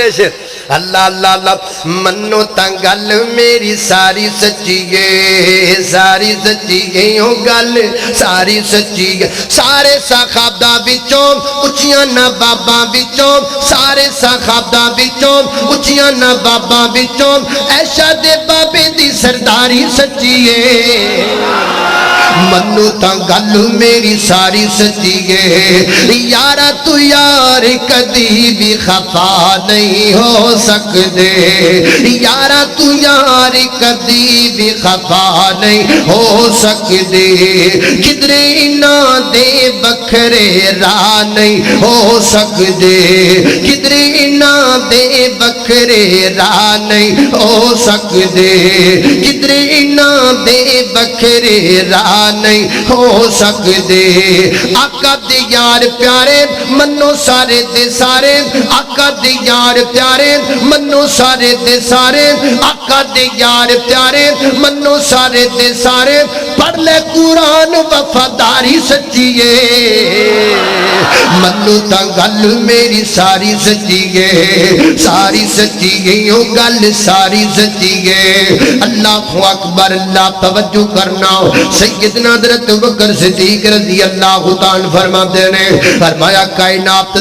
اگلے شیر اللہ اللہ اللہ منو تا گل میری ساری سچی ہے ساری سچی ہے او گل ساری سچی ہے سارے صحابہ وچوں اچیاں نواباں وچوں سارے صحابہ وچوں اچیاں نواباں وچوں عائشہ دے بابے دی سرداری سچی ہے منو تا گل میری ساری سچی ہے یارا تو یار کدی بھی خفا نہیں ہو سکدے یارا تو یار کدی بھی خفا نہیں ہو سکدے کدرے نہ دے بکھرے راہ نہیں ہو سکدے کدرے نہ دے بکھرے راہ نہیں ہو سکدے کدرے نہ دے بکھرے راہ نہیں ہو سکدے آقا دے یار پیارے منو سارے دے سارے آقا دے یار پیارے منو سارے دے سارے آقا دے یار پیارے منو سارے دے سارے پڑھ لے قرآن وفاداری سچی ہے منو تا گل میری ساری سچی ہے ساری سچی ہے یوں گل ساری سچی ہے اللہ اکبر اللہ توجہ کرنا سیدنا حضرت بکر صدیق رضی اللہ تعالیٰ فرماتے ہیں فرمایا کائنات